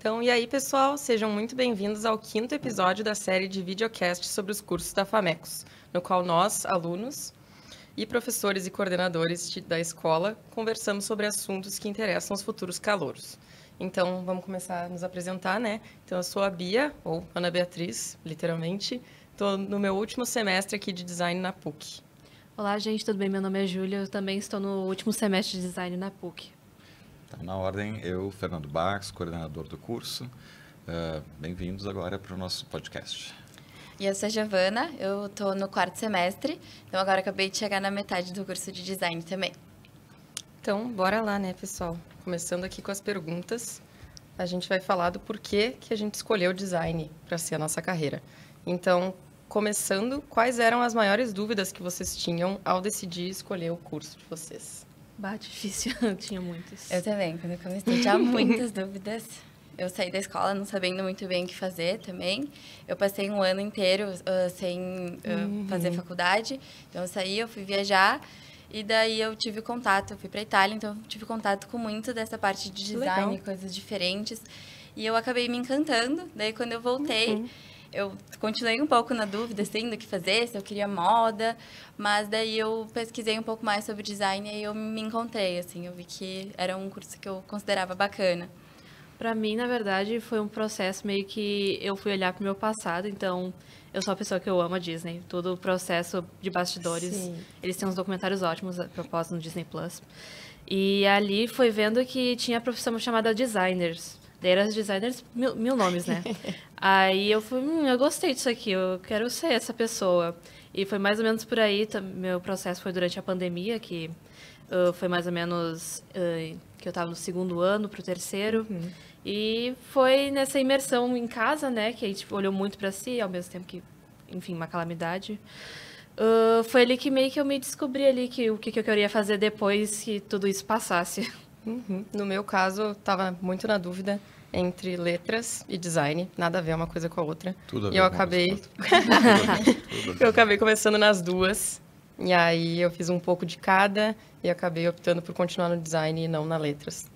Então, e aí, pessoal, sejam muito bem-vindos ao 5º episódio da série de videocast sobre os cursos da FAMECOS, no qual nós, alunos e professores e coordenadores da escola, conversamos sobre assuntos que interessam os futuros calouros. Então, vamos começar a nos apresentar, né? Então, eu sou a Bia, ou Ana Beatriz, literalmente. Estou no meu último semestre aqui de design na PUC. Olá, gente, tudo bem? Meu nome é Júlia, eu também estou no último semestre de design na PUC. Então, na ordem, eu, Fernando Bax, coordenador do curso. Bem-vindos agora para o nosso podcast. E eu sou a Giovana, eu estou no 4º semestre, então agora acabei de chegar na metade do curso de design também. Então, bora lá, né, pessoal? Começando aqui com as perguntas, a gente vai falar do porquê que a gente escolheu o design para ser a nossa carreira. Então, começando, quais eram as maiores dúvidas que vocês tinham ao decidir escolher o curso de vocês? Difícil, eu tinha muitas. Eu também, quando eu comecei tinha muitas dúvidas. Eu saí da escola não sabendo muito bem o que fazer também. Eu passei um ano inteiro sem fazer faculdade. Então, eu saí, eu fui viajar. E daí eu tive contato, eu fui para a Itália, então eu tive contato com muito dessa parte de design, coisas diferentes. E eu acabei me encantando. Daí, quando eu voltei, eu continuei um pouco na dúvida, assim, do que fazer, se eu queria moda. Mas daí eu pesquisei um pouco mais sobre design e aí eu me encontrei, assim. Eu vi que era um curso que eu considerava bacana. Para mim, na verdade, foi um processo meio que eu fui olhar para o meu passado, então eu sou a pessoa que eu amo a Disney. Todo o processo de bastidores, Sim. Eles têm uns documentários ótimos propostos no Disney Plus. E ali foi vendo que tinha a profissão chamada designers. Daí eram designers, mil nomes, né? Aí eu fui, eu gostei disso aqui, eu quero ser essa pessoa. E foi mais ou menos por aí, meu processo foi durante a pandemia, que foi mais ou menos que eu estava no 2º ano para o 3º. E foi nessa imersão em casa, né, que a gente olhou muito para si, ao mesmo tempo que, enfim, uma calamidade. Foi ali que meio que eu me descobri ali o que eu queria fazer depois que tudo isso passasse. No meu caso, eu estava muito na dúvida entre letras e design, nada a ver uma coisa com a outra. Tudo a ver E eu com uma coisa acabei com a outra. Tudo a ver. eu acabei começando nas duas. E aí eu fiz um pouco de cada e acabei optando por continuar no design e não na letras.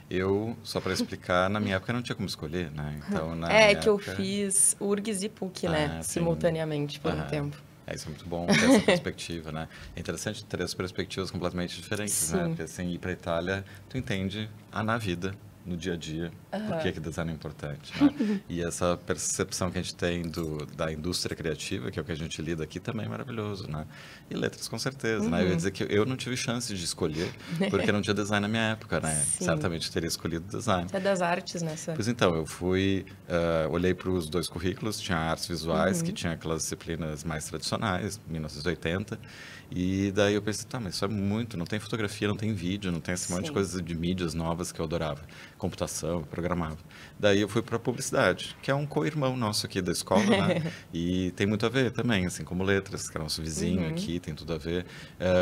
Eu, só para explicar, na minha época não tinha como escolher, né? Então, na É minha que eu época... fiz URGS e PUC, né? tem- Simultaneamente por um tempo. Isso é muito bom ter essa perspectiva, né? É interessante ter as perspectivas completamente diferentes, né? Sim. Porque assim, ir para a Itália, tu entende na vida, no dia a dia, por que design é importante, né? E essa percepção que a gente tem da indústria criativa, que é o que a gente lida aqui, também é maravilhoso, né? E letras, com certeza, né? Eu ia dizer que eu não tive chance de escolher, porque não tinha design na minha época, né? Sim. Certamente eu teria escolhido design. Você é das artes, né, Sam? Pois então, eu fui, olhei para os 2 currículos, tinha artes visuais, que tinha aquelas disciplinas mais tradicionais, 1980, e daí eu pensei, tá, mas isso é muito, não tem fotografia, não tem vídeo, não tem esse monte de Sim. coisas de mídias novas que eu adorava, computação, eu programava. Daí eu fui para publicidade, que é um co-irmão nosso aqui da escola, né? E tem muito a ver também, assim como letras, que é nosso vizinho aqui, tem tudo a ver,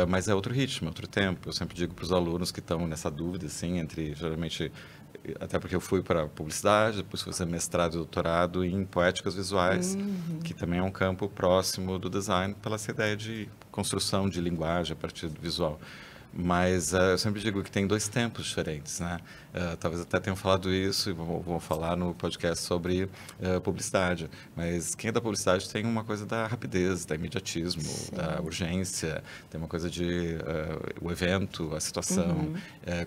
mas é outro ritmo, outro tempo. Eu sempre digo para os alunos que estão nessa dúvida, assim, entre, geralmente, até porque eu fui para publicidade, depois fui fazer mestrado e doutorado em poéticas visuais, que também é um campo próximo do design, pela essa ideia de construção de linguagem a partir do visual. Mas eu sempre digo que tem 2 tempos diferentes, né? Talvez até tenham falado isso e vou falar no podcast sobre publicidade. Mas quem é da publicidade tem uma coisa da rapidez, da imediatismo, da urgência, tem uma coisa de o evento, a situação,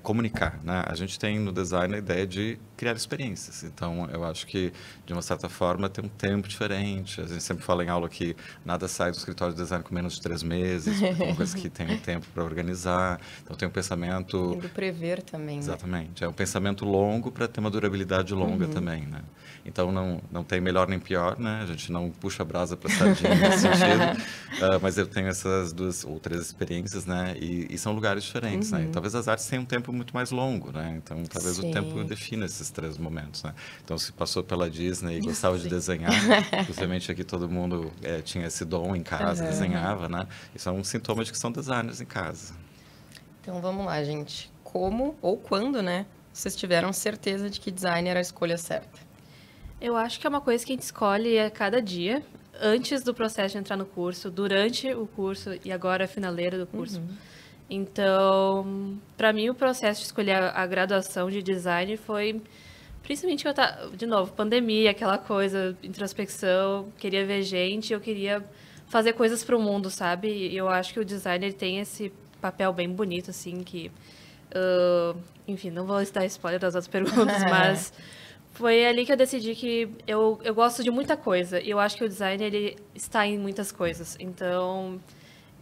comunicar, né? A gente tem no design a ideia de criar experiências. Então, eu acho que, de uma certa forma, tem um tempo diferente. A gente sempre fala em aula que nada sai do escritório de design com menos de 3 meses, porque é uma coisa que tem um tempo para organizar. Então, tem um pensamento... E do prever também, né? Exatamente. É um pensamento longo para ter uma durabilidade longa também, né? Então, não tem melhor nem pior, né? A gente não puxa a brasa para sardinha nesse sentido. Mas eu tenho essas 2 ou 3 experiências, né? E são lugares diferentes, né? E talvez as artes tenham um tempo muito mais longo, né? Então, talvez o tempo defina esses 3 momentos, né? Então, se passou pela Disney e gostava de desenhar, possivelmente aqui todo mundo tinha esse dom em casa, desenhava, né? Isso é um sintoma de que são designers em casa. Então vamos lá, gente. Como ou quando, né, vocês tiveram certeza de que design era a escolha certa? Eu acho que é uma coisa que a gente escolhe a cada dia, antes do processo de entrar no curso, durante o curso e agora a finaleira do curso. Então, para mim, o processo de escolher a graduação de design foi Principalmente que eu de novo, pandemia, aquela coisa, introspecção, queria ver gente, eu queria fazer coisas para o mundo, sabe? E eu acho que o design ele tem esse papel bem bonito, assim, que... enfim, não vou dar spoiler das outras perguntas, mas foi ali que eu decidi que eu gosto de muita coisa. E eu acho que o design, ele está em muitas coisas. Então,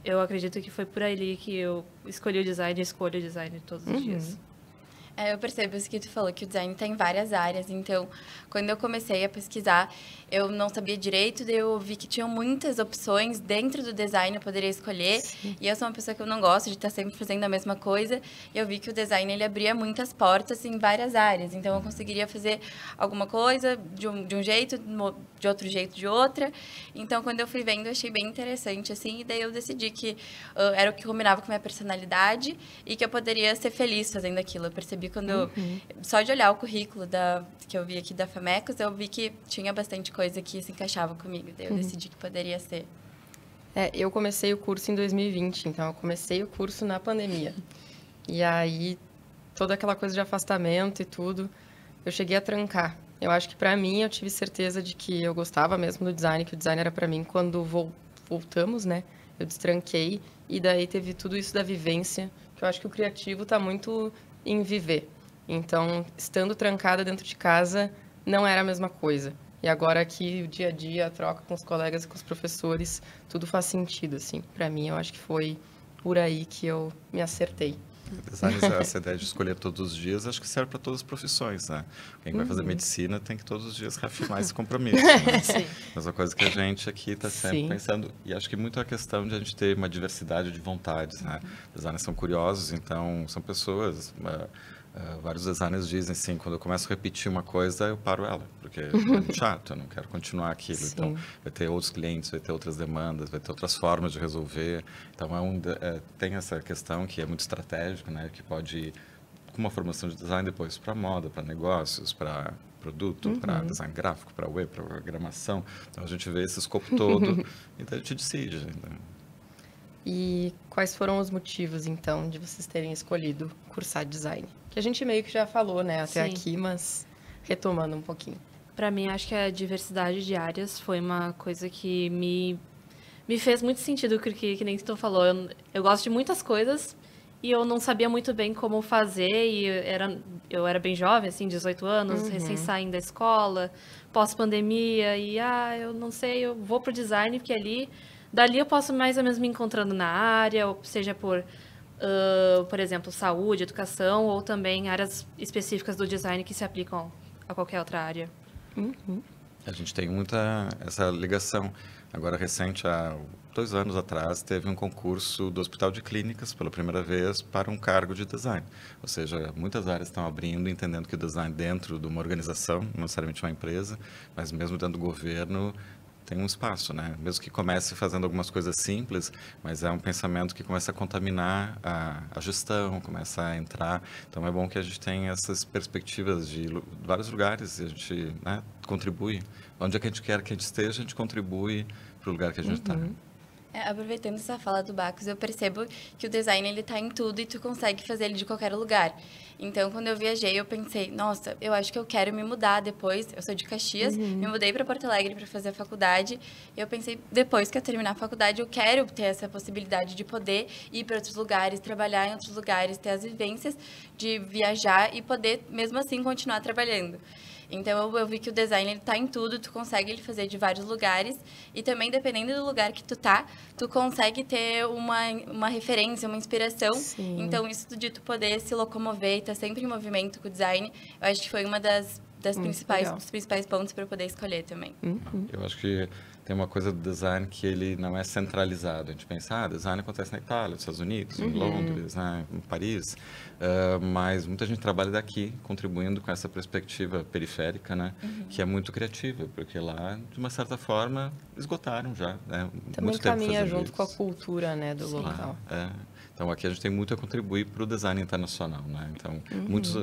eu acredito que foi por ali que eu escolhi o design e escolho o design todos os dias. Eu percebo isso que tu falou, que o design tem várias áreas. Então, quando eu comecei a pesquisar, eu não sabia direito, daí eu vi que tinham muitas opções dentro do design, eu poderia escolher. Sim. E eu sou uma pessoa que eu não gosto de estar sempre fazendo a mesma coisa. E eu vi que o design, ele abria muitas portas em várias áreas. Então, eu conseguiria fazer alguma coisa de um jeito, de outro jeito de outra. Então, quando eu fui vendo, eu achei bem interessante, assim. E daí eu decidi que era o que combinava com a minha personalidade e que eu poderia ser feliz fazendo aquilo. Eu percebi quando... Só de olhar o currículo que eu vi aqui da Famecos, eu vi que tinha bastante coisa que se encaixava comigo. Daí eu decidi que poderia ser. Eu comecei o curso em 2020, então eu comecei o curso na pandemia. E aí, toda aquela coisa de afastamento e tudo, eu cheguei a trancar. Eu acho que pra mim, eu tive certeza de que eu gostava mesmo do design, que o design era pra mim. Quando voltamos, né, eu destranquei. E daí teve tudo isso da vivência, que eu acho que o criativo tá muito em viver. Então, estando trancada dentro de casa, não era a mesma coisa. E agora aqui, o dia a dia, a troca com os colegas e com os professores, tudo faz sentido, assim. Para mim, eu acho que foi por aí que eu me acertei. Design, essa ideia de escolher todos os dias, acho que serve para todas as profissões, né? Quem vai fazer medicina tem que todos os dias reafirmar esse compromisso. Né? Sim. Mesma coisa que a gente aqui está sempre pensando. E acho que muito a questão de a gente ter uma diversidade de vontades, né? Designers são curiosos, então são pessoas... vários designers dizem assim, quando eu começo a repetir uma coisa, eu paro ela, porque é muito chato, eu não quero continuar aquilo. Sim. Então, vai ter outros clientes, vai ter outras demandas, vai ter outras formas de resolver. Então, tem essa questão que é muito estratégica, né, que pode ir com uma formação de design depois para moda, para negócios, para produto, para design gráfico, para web, para programação. Então, a gente vê esse escopo todo e daí a gente decide. Né? E quais foram os motivos, então, de vocês terem escolhido cursar design? Que a gente meio que já falou, né, até aqui, mas retomando um pouquinho. Para mim, acho que a diversidade de áreas foi uma coisa que me fez muito sentido, que nem tu falou. Eu gosto de muitas coisas e eu não sabia muito bem como fazer. E eu era bem jovem, assim, 18 anos, recém saindo da escola, pós-pandemia. E, eu não sei, eu vou pro design, porque dali eu posso mais ou menos me encontrando na área, ou seja por exemplo, saúde, educação, ou também áreas específicas do design que se aplicam a qualquer outra área. A gente tem muita essa ligação. Agora, recente, há 2 anos atrás, teve um concurso do Hospital de Clínicas, pela primeira vez, para um cargo de design. Ou seja, muitas áreas estão abrindo, entendendo que o design dentro de uma organização, não necessariamente uma empresa, mas mesmo dentro do governo, tem um espaço, né? Mesmo que comece fazendo algumas coisas simples, mas é um pensamento que começa a contaminar a gestão, começa a entrar. Então, é bom que a gente tenha essas perspectivas de vários lugares e a gente, né, contribui. Onde é que a gente quer que a gente esteja, a gente contribui para o lugar que a gente está. Aproveitando essa fala do Bacos, eu percebo que o design ele tá em tudo e tu consegue fazer ele de qualquer lugar. Então, quando eu viajei, eu pensei, nossa, eu acho que eu quero me mudar depois. Eu sou de Caxias, me mudei para Porto Alegre para fazer a faculdade. E eu pensei, depois que eu terminar a faculdade, eu quero ter essa possibilidade de poder ir para outros lugares, trabalhar em outros lugares, ter as vivências de viajar e poder, mesmo assim, continuar trabalhando. Então, eu vi que o design, ele tá em tudo, tu consegue ele fazer de vários lugares. E também, dependendo do lugar que tu tá, tu consegue ter uma referência, uma inspiração. Sim. Então, isso de tu poder se locomover e tá sempre em movimento com o design, eu acho que foi uma dos principais pontos para eu poder escolher também. Eu acho que tem uma coisa do design que ele não é centralizado. A gente pensa, design acontece na Itália, nos Estados Unidos, em Londres, né, em Paris. Mas muita gente trabalha daqui, contribuindo com essa perspectiva periférica, né, que é muito criativa, porque lá, de uma certa forma, esgotaram já. Né, também muito tempo caminha fazendo junto isso. com a cultura, né, do local. Então, aqui a gente tem muito a contribuir para o design internacional, né? Então,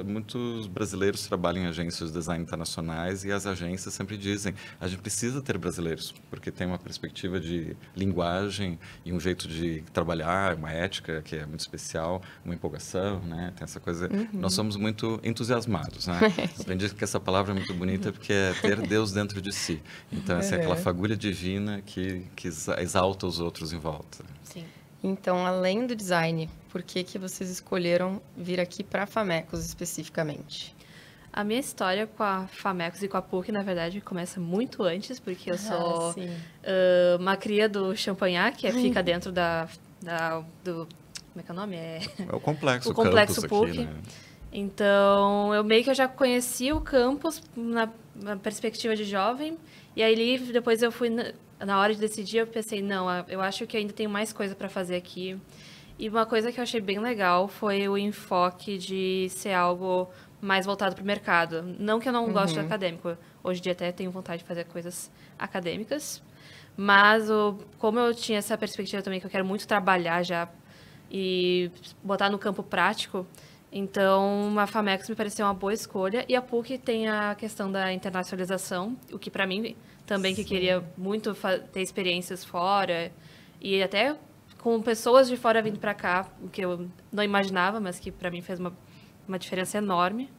muitos brasileiros trabalham em agências de design internacionais e as agências sempre dizem, a gente precisa ter brasileiros, porque tem uma perspectiva de linguagem e um jeito de trabalhar, uma ética que é muito especial, uma empolgação, né? Tem essa coisa... Nós somos muito entusiasmados, né? Aprendi que essa palavra é muito bonita porque é ter Deus dentro de si. Então, essa é aquela fagulha divina que exalta os outros em volta. Sim. Então, além do design, por que vocês escolheram vir aqui para a Famecos especificamente? A minha história com a Famecos e com a PUC, na verdade, começa muito antes, porque eu sou uma cria do Champagnat, que fica dentro do... Como é que é o nome? É o complexo, o complexo campus PUC. Aqui, né? Então, eu já conhecia o campus na perspectiva de jovem, e aí depois eu fui... Na hora de decidir, eu pensei, não, eu acho que ainda tenho mais coisa para fazer aqui. E uma coisa que eu achei bem legal foi o enfoque de ser algo mais voltado para o mercado. Não que eu não goste do acadêmico. Hoje em dia até tenho vontade de fazer coisas acadêmicas. Mas como eu tinha essa perspectiva também, que eu quero muito trabalhar já e botar no campo prático, então a Famecos me pareceu uma boa escolha. E a PUC tem a questão da internacionalização, o que para mim... Também que queria muito ter experiências fora e até com pessoas de fora vindo para cá, o que eu não imaginava, mas que para mim fez uma diferença enorme.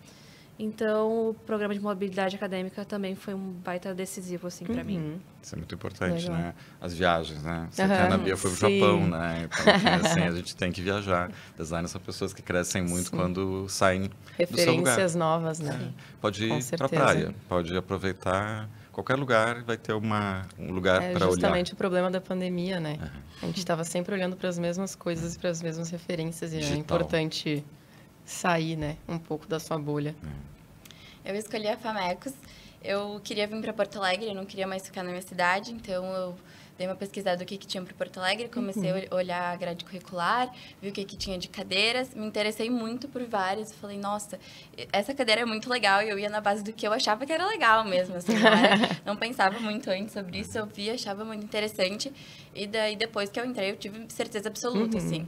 Então, o programa de mobilidade acadêmica também foi um baita decisivo, assim, para mim. Isso é muito importante, Legal. né? As viagens, né? Você a Ana Bia foi pro Japão, né? Então, assim, a gente tem que viajar. Designers são pessoas que crescem muito quando saem do seu lugar. Referências novas, né? Pode ir certeza. pra praia, pode aproveitar... Qualquer lugar vai ter um lugar para olhar. É justamente o problema da pandemia, né? A gente estava sempre olhando para as mesmas coisas e para as mesmas referências. E Digital. é importante sair, né? Um pouco da sua bolha. Eu escolhi a Famecos. Eu queria vir para Porto Alegre, eu não queria mais ficar na minha cidade, então eu dei uma pesquisada do que tinha para Porto Alegre, comecei a olhar a grade curricular, vi o que tinha de cadeiras, me interessei muito por várias, falei, nossa, essa cadeira é muito legal, e eu ia na base do que eu achava que era legal mesmo, assim, não pensava muito antes sobre isso, eu via, achava muito interessante, e daí depois que eu entrei, eu tive certeza absoluta, assim.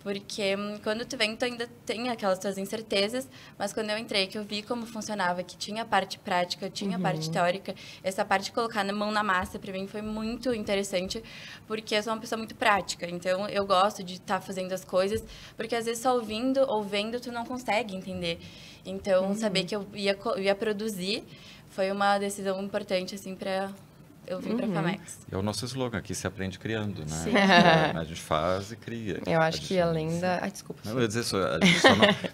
Porque quando tu vem, tu ainda tem aquelas tuas incertezas, mas quando eu entrei, que eu vi como funcionava, que tinha a parte prática, tinha a parte teórica, essa parte de colocar na mão na massa, para mim, foi muito interessante, porque eu sou uma pessoa muito prática, então eu gosto de estar fazendo as coisas, porque às vezes só ouvindo ou vendo, tu não consegue entender. Então, saber que eu ia produzir foi uma decisão importante, assim, para... Eu vim para a Famecos. É o nosso slogan, aqui se aprende criando, né? Sim. A gente faz e cria. Eu acho que além da... Ai, desculpa. Não, eu ia dizer isso, a gente só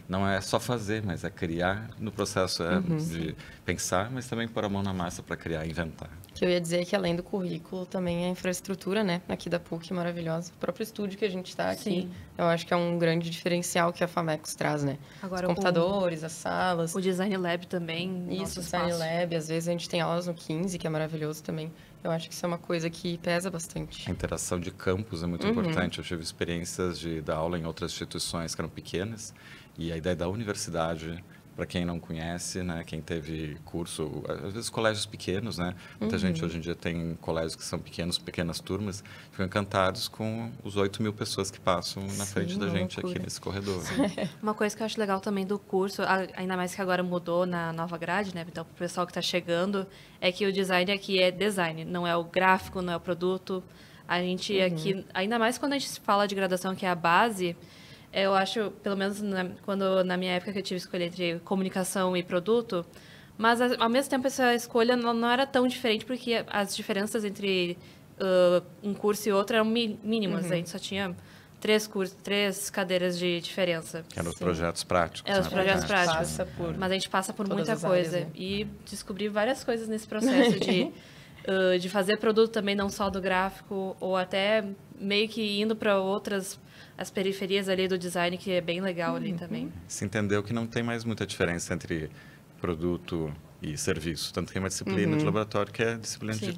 não é só fazer, mas é criar no processo de pensar, mas também pôr a mão na massa para criar e inventar. Que eu ia dizer que além do currículo, também a infraestrutura, né? Aqui da PUC, maravilhosa. O próprio estúdio que a gente está aqui, Sim. eu acho que é um grande diferencial que a Famecos traz, né? Agora, Os computadores, as salas. O Design Lab também. Isso, o Design Lab. Às vezes a gente tem aulas no 15, que é maravilhoso também. Eu acho que isso é uma coisa que pesa bastante. A interação de campus é muito importante. Eu tive experiências de dar aula em outras instituições que eram pequenas. E a ideia da universidade, para quem não conhece, né, quem teve curso, às vezes colégios pequenos, né? Muita gente hoje em dia tem colégios que são pequenos, pequenas turmas, ficam encantados com os 8.000 pessoas que passam na frente da gente aqui nesse corredor. Uma coisa que eu acho legal também do curso, ainda mais que agora mudou na nova grade, né? Então, para o pessoal que está chegando, é que o design aqui é design, não é o gráfico, não é o produto. A gente aqui, ainda mais quando a gente fala de graduação, que é a base... Eu acho, pelo menos quando na minha época que eu tive que escolher entre comunicação e produto, mas ao mesmo tempo essa escolha não era tão diferente, porque as diferenças entre um curso e outro eram mínimas. A gente só tinha 3 cadeiras de diferença. Que eram os projetos práticos. Os projetos práticos. Mas a gente passa por todas muita as coisa. áreas, né? E descobri várias coisas nesse processo de fazer produto também, não só do gráfico, ou até meio que indo para as periferias ali do design, que é bem legal ali também. Se entendeu que não tem mais muita diferença entre produto e serviço. Tanto que tem uma disciplina de laboratório que é disciplina de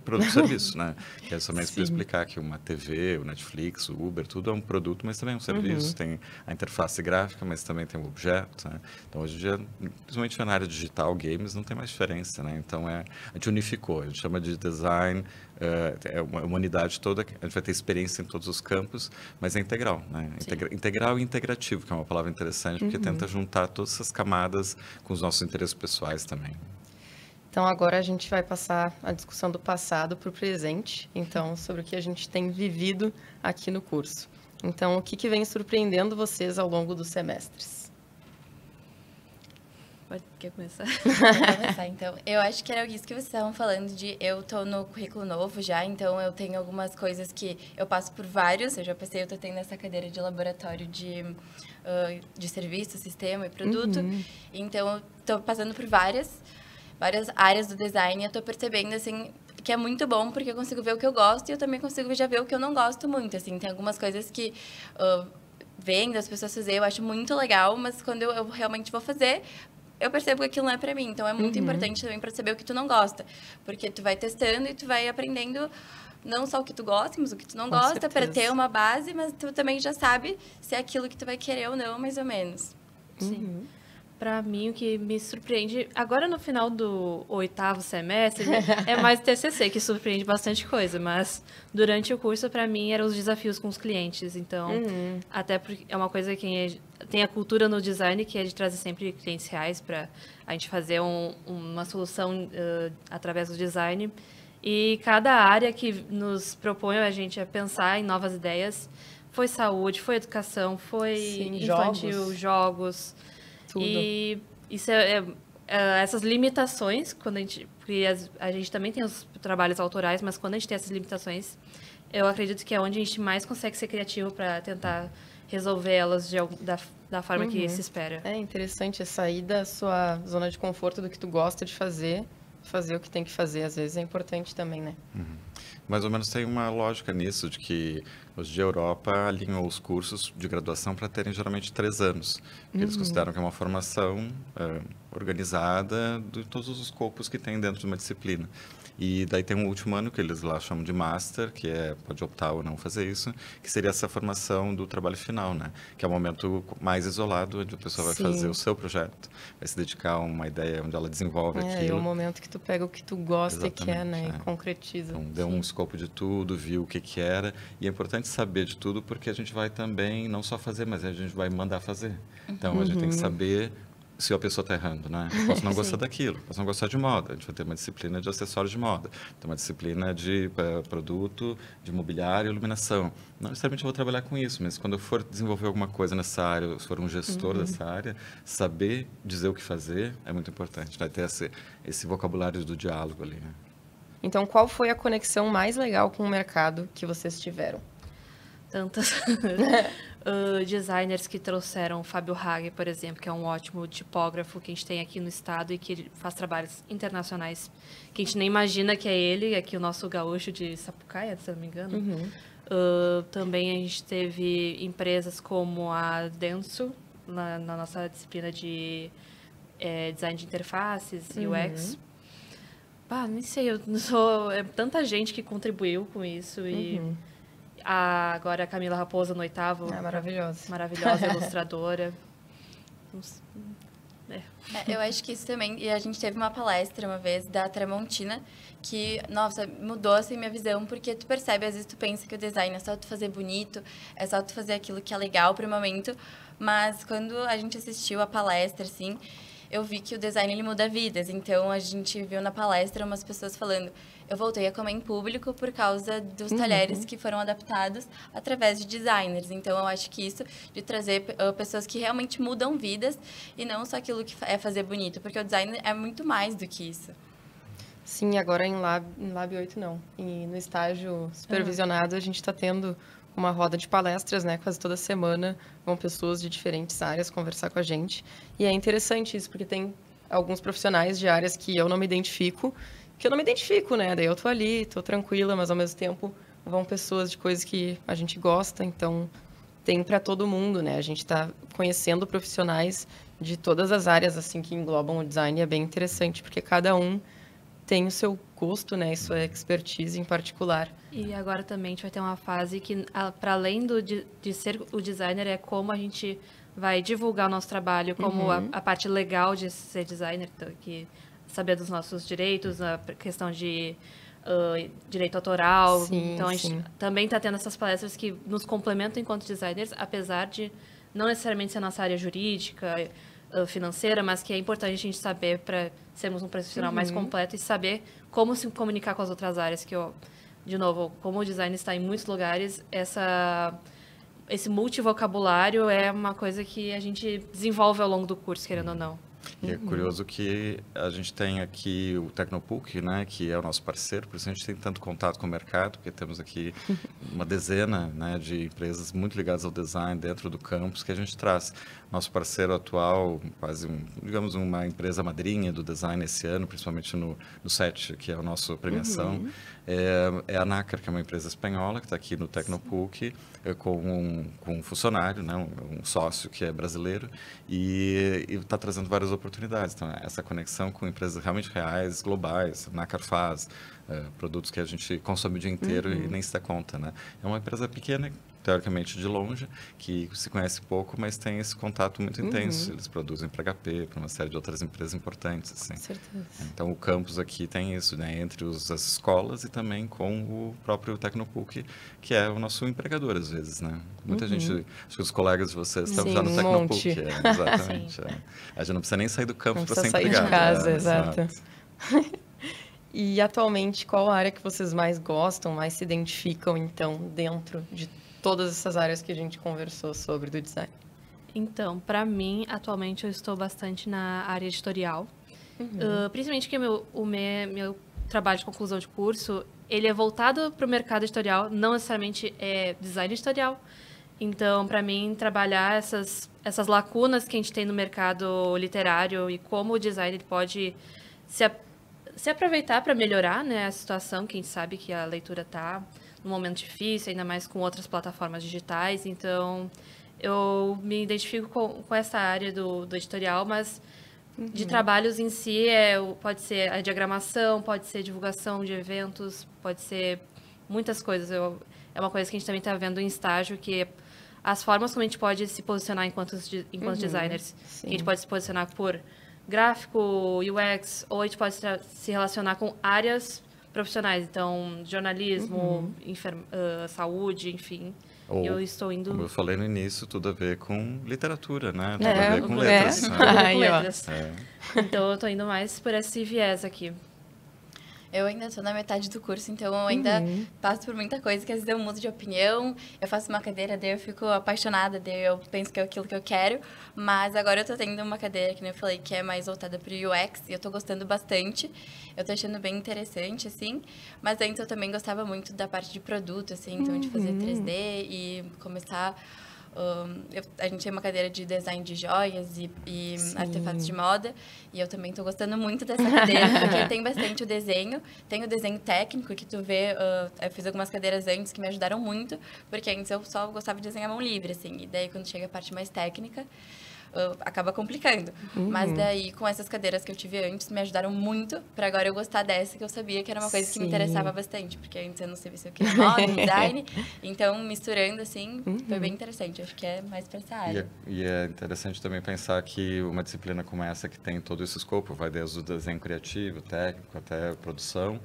produto e serviço, né? Que é somente para Sim. explicar que uma TV, o Netflix, o Uber, tudo é um produto, mas também é um serviço. Tem a interface gráfica, mas também tem o objeto, né? Então, hoje em dia, principalmente na área digital, games, não tem mais diferença, né? Então, a gente unificou, a gente chama de design, é uma unidade toda, a gente vai ter experiência em todos os campos, mas é integral, né? Integral e integrativo, que é uma palavra interessante, porque tenta juntar todas essas camadas com os nossos interesses pessoais também. Então, agora a gente vai passar a discussão do passado para o presente, então, sobre o que a gente tem vivido aqui no curso. Então, o que vem surpreendendo vocês ao longo dos semestres? Quer começar? Vou começar, então. Eu acho que era isso que vocês estavam falando de eu tô no currículo novo já, então eu tenho algumas coisas que eu passo por vários. Eu já passei, eu tô tendo essa cadeira de laboratório de serviço, sistema e produto. Então, eu tô passando por várias áreas do design e eu tô percebendo, assim, que é muito bom, porque eu consigo ver o que eu gosto e eu também consigo já ver o que eu não gosto muito, assim. Tem algumas coisas que vendo as pessoas fazer, eu acho muito legal, mas quando eu realmente vou fazer, eu percebo que aquilo não é pra mim. Então, é muito importante também pra saber o que tu não gosta. Porque tu vai testando e tu vai aprendendo não só o que tu gosta, mas o que tu não gosta, para ter uma base, mas tu também já sabe se é aquilo que tu vai querer ou não, mais ou menos. Sim. Para mim, o que me surpreende, agora no final do 8º semestre, é mais TCC, que surpreende bastante coisa, mas durante o curso, para mim, eram os desafios com os clientes. Então, até porque é uma coisa que tem a cultura no design, que é de trazer sempre clientes reais para a gente fazer uma solução através do design. E cada área que nos propõe a gente a pensar em novas ideias, foi saúde, foi educação, foi infantil, jogos. Tudo. E isso essas limitações, porque a gente também tem os trabalhos autorais, mas quando a gente tem essas limitações, eu acredito que é onde a gente mais consegue ser criativo para tentar resolver elas da forma que se espera. É interessante sair da sua zona de conforto, do que tu gosta de fazer o que tem que fazer, às vezes é importante também, né? Mais ou menos tem uma lógica nisso, de que hoje a Europa alinhou os cursos de graduação para terem geralmente 3 anos. Eles consideram que é uma formação organizada de todos os escopos que tem dentro de uma disciplina. E daí tem um último ano que eles lá chamam de master, que pode optar ou não fazer isso, que seria essa formação do trabalho final, né? Que é o momento mais isolado, onde a pessoa vai fazer o seu projeto, vai se dedicar a uma ideia onde ela desenvolve aquilo. É o momento que tu pega o que tu gosta e quer, né? E concretiza. Então, deu um escopo de tudo, viu o que era. E é importante saber de tudo, porque a gente vai também, não só fazer, mas a gente vai mandar fazer. Então, a gente tem que saber se a pessoa está errando, né? Eu posso não gostar daquilo, posso não gostar de moda. A gente vai ter uma disciplina de acessórios de moda, tem uma disciplina de produto, de mobiliário e iluminação. Não necessariamente eu vou trabalhar com isso, mas quando eu for desenvolver alguma coisa nessa área, se for um gestor dessa área, saber dizer o que fazer é muito importante. Vai ter esse vocabulário do diálogo ali, né? Então, qual foi a conexão mais legal com o mercado que vocês tiveram? Tantas designers que trouxeram o Fábio Hage, por exemplo, que é um ótimo tipógrafo que a gente tem aqui no estado e que faz trabalhos internacionais, que a gente nem imagina que é ele, aqui o nosso gaúcho de Sapucaia, se não me engano. Também a gente teve empresas como a Denso, na nossa disciplina de design de interfaces, UX. Nem sei, é tanta gente que contribuiu com isso e... Agora a Camila Raposa no 8º. Maravilhosa. Maravilhosa, ilustradora. Eu acho que isso também... E a gente teve uma palestra uma vez da Tramontina que, nossa, mudou assim minha visão, porque tu percebe, às vezes tu pensa que o design é só tu fazer bonito, é só tu fazer aquilo que é legal pro momento, mas quando a gente assistiu a palestra, assim, eu vi que o design, ele muda vidas. Então, a gente viu na palestra umas pessoas falando... Eu voltei a comer em público por causa dos talheres que foram adaptados através de designers. Então, eu acho que isso de trazer pessoas que realmente mudam vidas e não só aquilo que é fazer bonito, porque o design é muito mais do que isso. Sim, agora em Lab 8 não. E no estágio supervisionado a gente está tendo uma roda de palestras, né? Quase toda semana vão pessoas de diferentes áreas conversar com a gente. E é interessante isso, porque tem alguns profissionais de áreas que eu não me identifico, né? Daí eu tô ali, tô tranquila, mas ao mesmo tempo vão pessoas de coisas que a gente gosta, então tem para todo mundo, né? A gente está conhecendo profissionais de todas as áreas assim que englobam o design, e é bem interessante, porque cada um tem o seu custo, né, e sua expertise em particular. E agora também a gente vai ter uma fase que, para além de ser o designer, é como a gente vai divulgar o nosso trabalho, como a parte legal de ser designer, que saber dos nossos direitos, a questão de direito autoral. Sim, então, a gente também está tendo essas palestras que nos complementam enquanto designers, apesar de não necessariamente ser a nossa área jurídica, financeira, mas que é importante a gente saber para sermos um profissional mais completo e saber como se comunicar com as outras áreas, que de novo, como o design está em muitos lugares, esse multivocabulário é uma coisa que a gente desenvolve ao longo do curso, querendo ou não. E é curioso que a gente tem aqui o Tecnopuc, né, que é o nosso parceiro, por isso a gente tem tanto contato com o mercado, porque temos aqui uma dezena, né, de empresas muito ligadas ao design dentro do campus que a gente traz. Nosso parceiro atual, quase, digamos, uma empresa madrinha do design esse ano, principalmente no SET, que é a nossa premiação, é a Nácar, que é uma empresa espanhola que está aqui no Tecnopuc, com um funcionário, né, um sócio que é brasileiro, e está trazendo várias oportunidades. Então, essa conexão com empresas realmente reais, globais, a Nácar faz produtos que a gente consome o dia inteiro e nem se dá conta, né? É uma empresa pequena, teoricamente de longe, que se conhece pouco, mas tem esse contato muito intenso. Eles produzem para HP, para uma série de outras empresas importantes. Assim. Com certeza. Então, o campus aqui tem isso, né? Entre as escolas e também com o próprio Tecnopuc, que é o nosso empregador, às vezes, né? Muita gente, acho que os colegas de vocês estão já no Tecnopuc. Exatamente. A gente não precisa nem sair do campus para ser empregado. Não precisa sair de casa, exato. E, atualmente, qual a área que vocês mais gostam, mais se identificam, então, dentro de todas essas áreas que a gente conversou sobre do design? Então, para mim, atualmente, eu estou bastante na área editorial. Principalmente porque o meu trabalho de conclusão de curso, ele é voltado para o mercado editorial, não necessariamente é design editorial. Então, para mim, trabalhar essas lacunas que a gente tem no mercado literário e como o design ele pode se aproveitar para melhorar, né, a situação, que a gente sabe que a leitura está num momento difícil, ainda mais com outras plataformas digitais. Então, eu me identifico com essa área do editorial, mas de trabalhos em si, pode ser a diagramação, pode ser divulgação de eventos, pode ser muitas coisas. É uma coisa que a gente também está vendo em estágio, que as formas como a gente pode se posicionar enquanto designers. A gente pode se posicionar por gráfico, UX, ou a gente pode se relacionar com áreas profissionais, então jornalismo, saúde, enfim. Ou, eu estou indo... Como eu falei no início, tudo a ver com literatura, né? Tudo a ver com letras. Tudo a ver com letras. Então, eu estou indo mais por esse viés aqui. Eu ainda estou na metade do curso, então eu ainda passo por muita coisa que às vezes eu mudo de opinião, eu faço uma cadeira, daí eu fico apaixonada, daí eu penso que é aquilo que eu quero, mas agora eu estou tendo uma cadeira, que nem eu falei, que é mais voltada para o UX, e eu estou gostando bastante, eu estou achando bem interessante, assim, mas antes eu também gostava muito da parte de produto, assim, então de fazer 3D e começar... a gente tem uma cadeira de design de joias e artefatos de moda, e eu também estou gostando muito dessa cadeira, porque tem bastante o desenho, tem o desenho técnico, que tu vê, eu fiz algumas cadeiras antes que me ajudaram muito, porque antes eu só gostava de desenhar à mão livre, assim, e daí quando chega a parte mais técnica, acaba complicando. Mas daí, com essas cadeiras que eu tive antes, me ajudaram muito para agora eu gostar dessa, que eu sabia que era uma coisa que me interessava bastante, porque antes eu não sabia se eu queria moda, design, então misturando assim, foi bem interessante, acho que é mais para essa área. E é interessante também pensar que uma disciplina como essa, que tem todo esse escopo, vai desde o desenho criativo, técnico, até produção,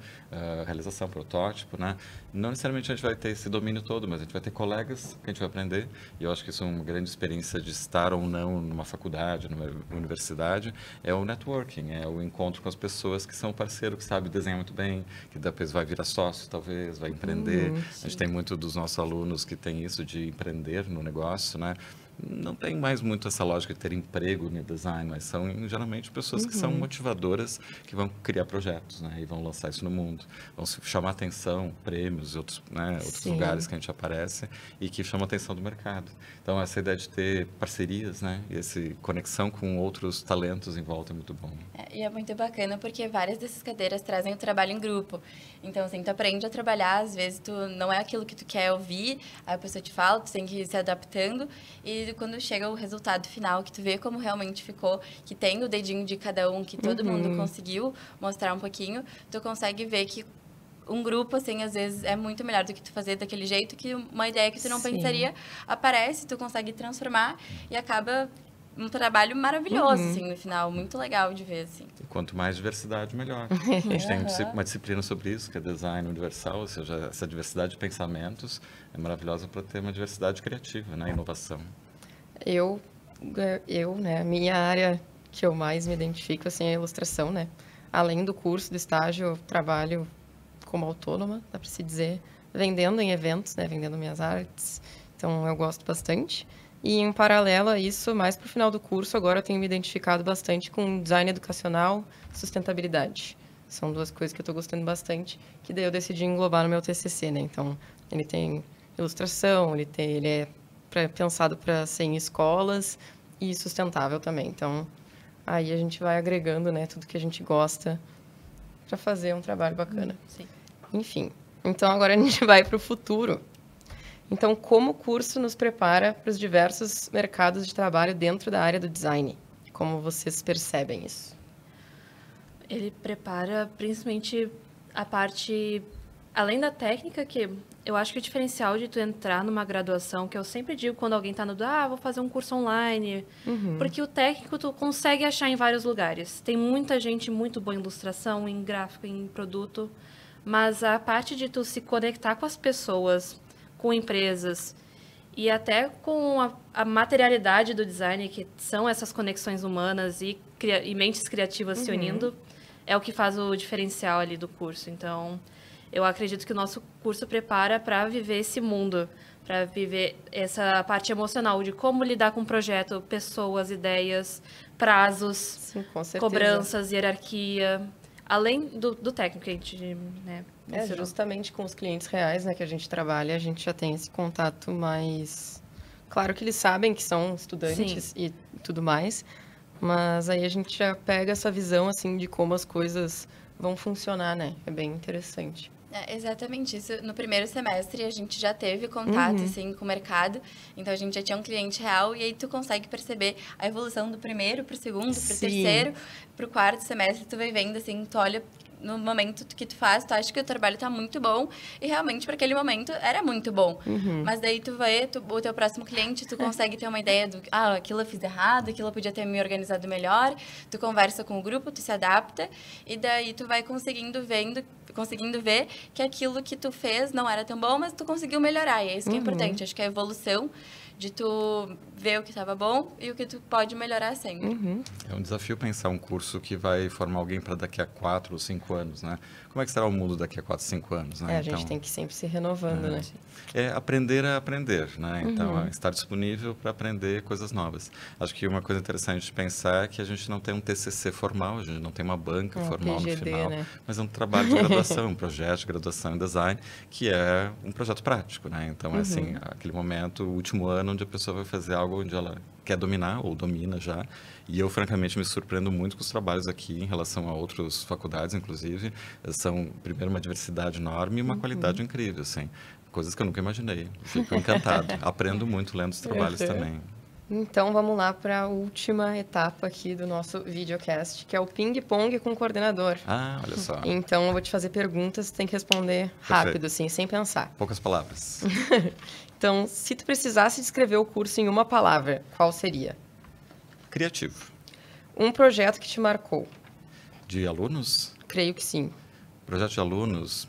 realização, protótipo, né? Não necessariamente a gente vai ter esse domínio todo, mas a gente vai ter colegas que a gente vai aprender, e eu acho que isso é uma grande experiência de estar ou não numa faculdade, numa universidade, é o networking, é o encontro com as pessoas que são parceiro, que sabe desenhar muito bem, que depois vai virar sócio, talvez, vai empreender. A gente tem muito dos nossos alunos que tem isso de empreender no negócio, né? Não tem mais muito essa lógica de ter emprego no design, mas são geralmente pessoas que são motivadoras, que vão criar projetos, né, e vão lançar isso no mundo, vão chamar atenção, prêmios, outros lugares que a gente aparece e que chamam a atenção do mercado. Então, essa ideia de ter parcerias, né, e essa conexão com outros talentos em volta é muito bom. E é muito bacana porque várias dessas cadeiras trazem o trabalho em grupo. Então, assim, tu aprende a trabalhar, às vezes tu não é aquilo que tu quer ouvir, aí a pessoa te fala, tu tem que ir se adaptando e daí, quando chega o resultado final, que tu vê como realmente ficou, que tem o dedinho de cada um, que todo mundo conseguiu mostrar um pouquinho, tu consegue ver que um grupo, assim, às vezes é muito melhor do que tu fazer daquele jeito, que uma ideia que tu não pensaria aparece, tu consegue transformar e acaba um trabalho maravilhoso, assim, no final. Muito legal de ver, assim. E quanto mais diversidade, melhor. A gente tem uma disciplina sobre isso, que é design universal, ou seja, essa diversidade de pensamentos é maravilhosa para ter uma diversidade criativa, né? Inovação. Eu, né, a minha área que eu mais me identifico, assim, é a ilustração, né? Além do curso, do estágio, eu trabalho como autônoma, dá para se dizer, vendendo em eventos, né? Vendendo minhas artes. Então, eu gosto bastante. E, em paralelo a isso, mais para o final do curso, agora eu tenho me identificado bastante com design educacional e sustentabilidade. São duas coisas que eu estou gostando bastante, que daí eu decidi englobar no meu TCC, né? Então, ele tem ilustração, ele é pensado para ser em escolas e sustentável também. Então, aí a gente vai agregando, né, tudo que a gente gosta para fazer um trabalho bacana. Sim. Enfim, então agora a gente vai para o futuro. Então, como o curso nos prepara para os diversos mercados de trabalho dentro da área do design? Como vocês percebem isso? Ele prepara principalmente a parte, além da técnica, que eu acho que o diferencial de tu entrar numa graduação, que eu sempre digo quando alguém está no vou fazer um curso online, porque o técnico tu consegue achar em vários lugares. Tem muita gente muito boa em ilustração, em gráfico, em produto, mas a parte de tu se conectar com as pessoas, com empresas e até com a materialidade do design, que são essas conexões humanas e mentes criativas se unindo, é o que faz o diferencial ali do curso. Então, eu acredito que o nosso curso prepara para viver esse mundo, para viver essa parte emocional de como lidar com o projeto, pessoas, ideias, prazos, Sim, com certeza. cobranças, hierarquia, além do técnico que a gente, né, Justamente com os clientes reais, né, que a gente trabalha, a gente já tem esse contato mais... Claro que eles sabem que são estudantes e tudo mais, mas aí a gente já pega essa visão, assim, de como as coisas vão funcionar, né? É bem interessante. É exatamente isso. No primeiro semestre, a gente já teve contato, assim, com o mercado. Então, a gente já tinha um cliente real. E aí, tu consegue perceber a evolução do primeiro para o segundo, para o terceiro, para o quarto semestre. Tu vai vendo, assim, tu olha no momento que tu faz, tu acha que o trabalho tá muito bom. E, realmente, para aquele momento, era muito bom. Mas daí, tu vai, o teu próximo cliente, tu consegue ter uma ideia do... aquilo eu fiz errado, aquilo eu podia ter me organizado melhor. Tu conversa com o grupo, tu se adapta. E daí, tu vai conseguindo ver que aquilo que tu fez não era tão bom, mas tu conseguiu melhorar. E é isso que é importante. Acho que é a evolução de tu ver o que estava bom e o que tu pode melhorar sempre. É um desafio pensar um curso que vai formar alguém para daqui a 4 ou 5 anos, né? Como é que será o mundo daqui a 4, 5 anos, né? A gente tem que sempre se renovando, né? É aprender a aprender, né? Então, estar disponível para aprender coisas novas. Acho que uma coisa interessante de pensar é que a gente não tem um TCC formal, a gente não tem uma banca formal PGD, no final, né? mas é um trabalho de graduação, um projeto de graduação em design, que é um projeto prático, né? Então, é assim, aquele momento, o último ano, onde a pessoa vai fazer algo onde ela quer dominar ou domina já. E eu, francamente, me surpreendo muito com os trabalhos aqui em relação a outras faculdades, inclusive. São, primeiro, uma diversidade enorme e uma qualidade incrível, assim. Coisas que eu nunca imaginei. Fico encantado. Aprendo muito lendo os trabalhos também. Então, vamos lá para a última etapa aqui do nosso videocast, que é o ping-pong com o coordenador. Olha só. Então, eu vou te fazer perguntas, tu tem que responder rápido, assim, sem pensar. Poucas palavras. Então, se tu precisasse descrever o curso em uma palavra, qual seria? Criativo. Um projeto que te marcou? De alunos? Creio que sim. Projeto de alunos...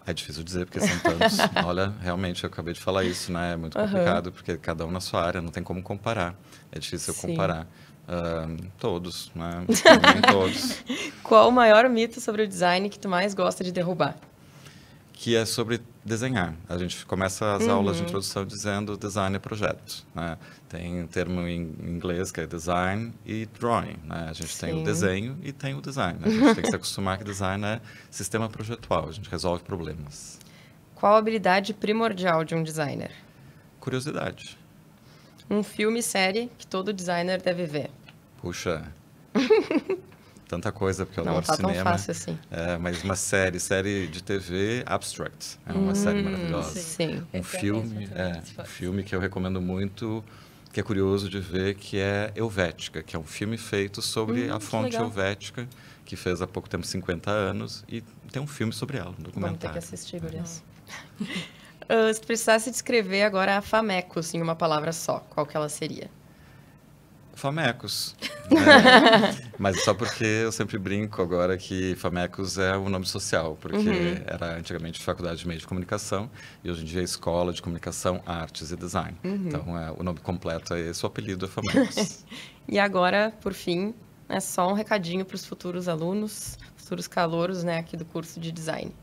É difícil dizer, porque são tantos. Olha, realmente, eu acabei de falar isso, né? É muito complicado, porque cada um na sua área, não tem como comparar. É difícil comparar. Todos, né? Todos. Qual o maior mito sobre o design que tu mais gosta de derrubar? Que é sobre desenhar. A gente começa as aulas de introdução dizendo design é projeto, né? Tem um termo em inglês que é design e drawing, né? A gente tem o desenho e tem o design, né? A gente tem que se acostumar que design é sistema projetual, a gente resolve problemas. Qual a habilidade primordial de um designer? Curiosidade. Um filme e série que todo designer deve ver? Puxa... Tanta coisa, porque eu não adoro tá cinema. Não tá tão fácil assim. Mas uma série de TV, Abstract. É uma série maravilhosa. Sim. Um filme que eu recomendo muito, que é curioso de ver, que é Helvética, que é um filme feito sobre a fonte legal. helvética, que fez há pouco tempo 50 anos, e tem um filme sobre ela, um Vamos ter documentário. que assistir, gurias. Se tu precisasse descrever agora a Famecos em uma palavra só, qual que ela seria? Famecos. Né? Mas só porque eu sempre brinco agora que Famecos é um nome social, porque era antigamente Faculdade de Meio de Comunicação e hoje em dia é Escola de Comunicação, Artes e Design. Então, o nome completo é esse, o apelido é Famecos. E agora, por fim, é só um recadinho para os futuros alunos, futuros calouros, né, aqui do curso de design.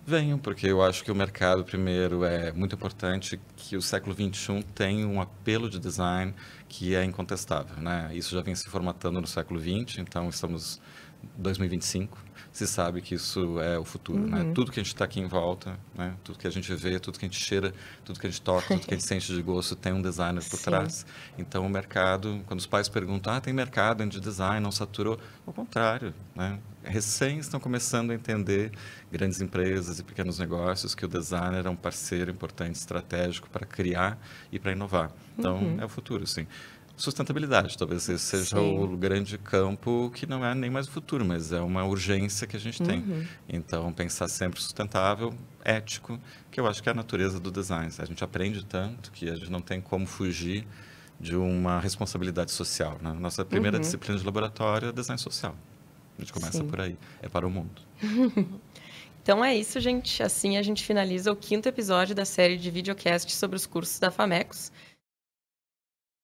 Venham, porque eu acho que o mercado, primeiro, é muito importante que o século XXI tem um apelo de design que é incontestável, né? Isso já vem se formatando no século XX, então estamos em 2025, se sabe que isso é o futuro, né? Tudo que a gente está aqui em volta, né? Tudo que a gente vê, tudo que a gente cheira, tudo que a gente toca, tudo que a gente sente de gosto, tem um designer por trás. Então, o mercado, quando os pais perguntam, tem mercado de design, não saturou? Ao contrário, né? Recém estão começando a entender, grandes empresas e pequenos negócios, que o designer é um parceiro importante, estratégico para criar e para inovar. Então, é o futuro, sim. Sustentabilidade, talvez esse seja o grande campo que não é nem mais o futuro, mas é uma urgência que a gente tem. Então, pensar sempre sustentável, ético, que eu acho que é a natureza do design. A gente aprende tanto que a gente não tem como fugir de uma responsabilidade social, né? Nossa primeira disciplina de laboratório é design social. A gente começa por aí, é para o mundo. Então é isso, gente. Assim a gente finaliza o 5º episódio da série de videocast sobre os cursos da Famecos.